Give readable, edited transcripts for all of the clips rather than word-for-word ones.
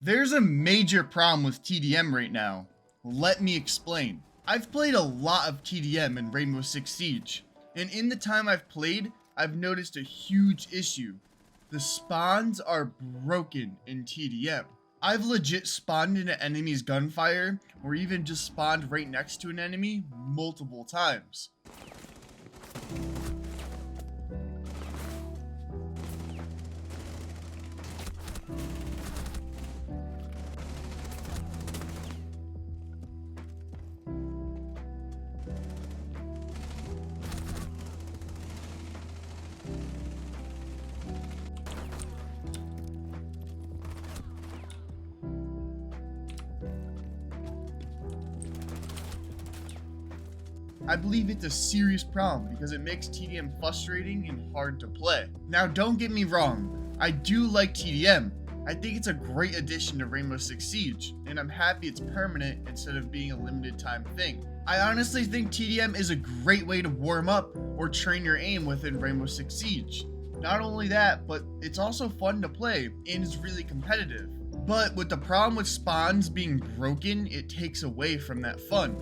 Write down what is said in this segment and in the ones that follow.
There's a major problem with TDM right now. Let me explain. I've played a lot of TDM in Rainbow Six Siege, and in the time I've played, I've noticed a huge issue. The spawns are broken in TDM. I've legit spawned in an enemy's gunfire, or even just spawned right next to an enemy multiple times. I believe it's a serious problem because it makes TDM frustrating and hard to play. Now, don't get me wrong, I do like TDM. I think it's a great addition to Rainbow Six Siege, and I'm happy it's permanent instead of being a limited time thing. I honestly think TDM is a great way to warm up or train your aim within Rainbow Six Siege. Not only that, but it's also fun to play and is really competitive. But with the problem with spawns being broken, it takes away from that fun.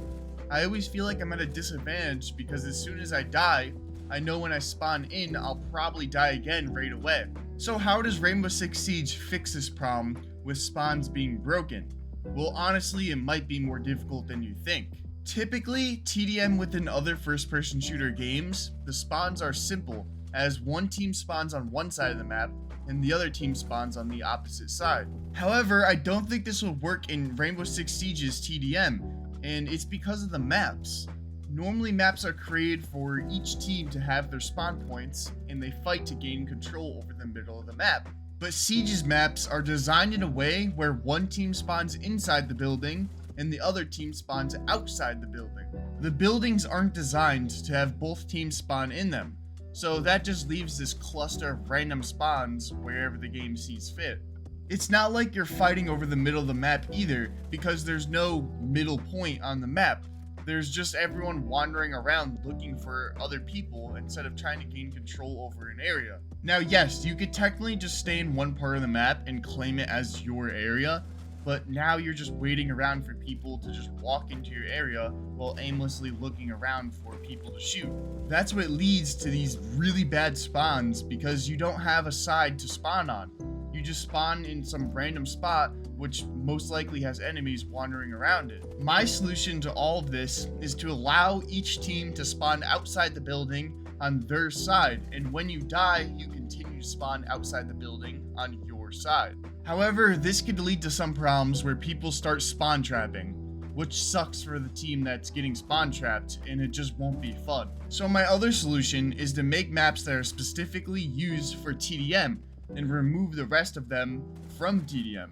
I always feel like I'm at a disadvantage because as soon as I die, I know when I spawn in, I'll probably die again right away. So how does Rainbow Six Siege fix this problem with spawns being broken? Well, honestly, it might be more difficult than you think. Typically, TDM within other first-person shooter games, the spawns are simple, as one team spawns on one side of the map and the other team spawns on the opposite side. However, I don't think this will work in Rainbow Six Siege's TDM, and it's because of the maps. Normally maps are created for each team to have their spawn points, and they fight to gain control over the middle of the map. But Siege's maps are designed in a way where one team spawns inside the building, and the other team spawns outside the building. The buildings aren't designed to have both teams spawn in them, so that just leaves this cluster of random spawns wherever the game sees fit. It's not like you're fighting over the middle of the map either, because there's no middle point on the map. There's just everyone wandering around looking for other people instead of trying to gain control over an area. Now yes, you could technically just stay in one part of the map and claim it as your area, but now you're just waiting around for people to just walk into your area while aimlessly looking around for people to shoot. That's what leads to these really bad spawns because you don't have a side to spawn on. You just spawn in some random spot, which most likely has enemies wandering around it. My solution to all of this is to allow each team to spawn outside the building on their side, and when you die, you continue to spawn outside the building on your side. However, this could lead to some problems where people start spawn trapping, which sucks for the team that's getting spawn trapped, and it just won't be fun. So my other solution is to make maps that are specifically used for TDM, and remove the rest of them from TDM.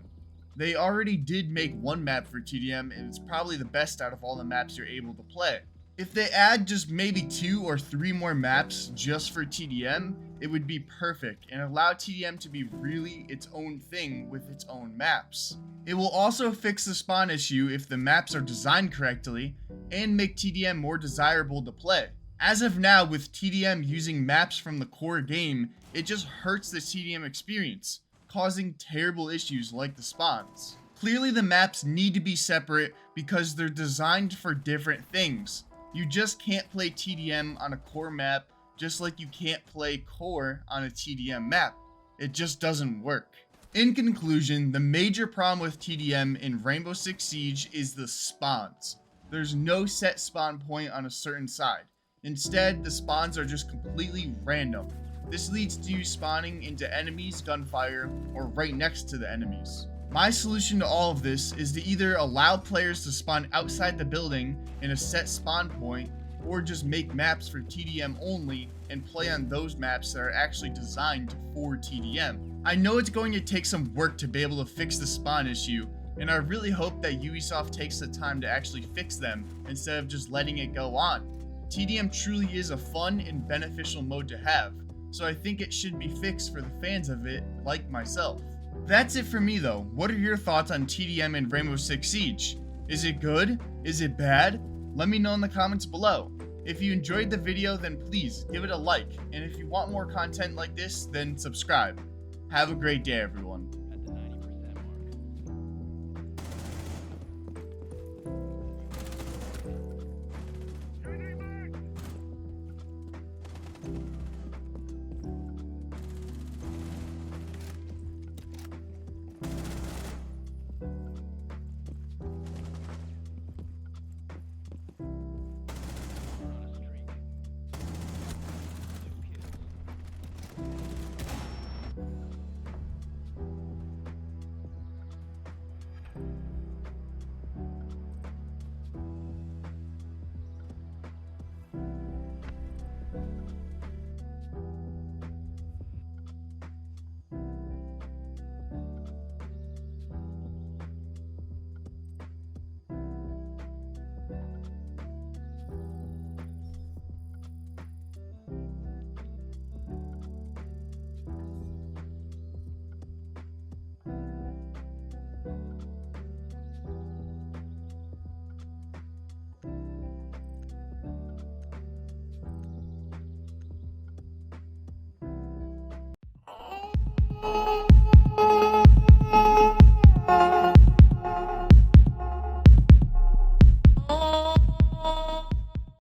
They already did make one map for TDM, and it's probably the best out of all the maps you're able to play. If they add just maybe 2 or 3 more maps just for TDM, it would be perfect and allow TDM to be really its own thing with its own maps. It will also fix the spawn issue if the maps are designed correctly and make TDM more desirable to play. As of now, with TDM using maps from the core game, it just hurts the TDM experience, causing terrible issues like the spawns. Clearly the maps need to be separate because they're designed for different things. You just can't play TDM on a core map just like you can't play core on a TDM map. It just doesn't work. In conclusion, the major problem with TDM in Rainbow Six Siege is the spawns. There's no set spawn point on a certain side. Instead, the spawns are just completely random. This leads to you spawning into enemies' gunfire or right next to the enemies. My solution to all of this is to either allow players to spawn outside the building in a set spawn point, or just make maps for TDM only and play on those maps that are actually designed for TDM. I know it's going to take some work to be able to fix the spawn issue, and I really hope that Ubisoft takes the time to actually fix them instead of just letting it go on. TDM truly is a fun and beneficial mode to have, so I think it should be fixed for the fans of it, like myself. That's it for me though. What are your thoughts on TDM and Rainbow Six Siege? Is it good? Is it bad? Let me know in the comments below. If you enjoyed the video, then please give it a like, and if you want more content like this, then subscribe. Have a great day, everyone.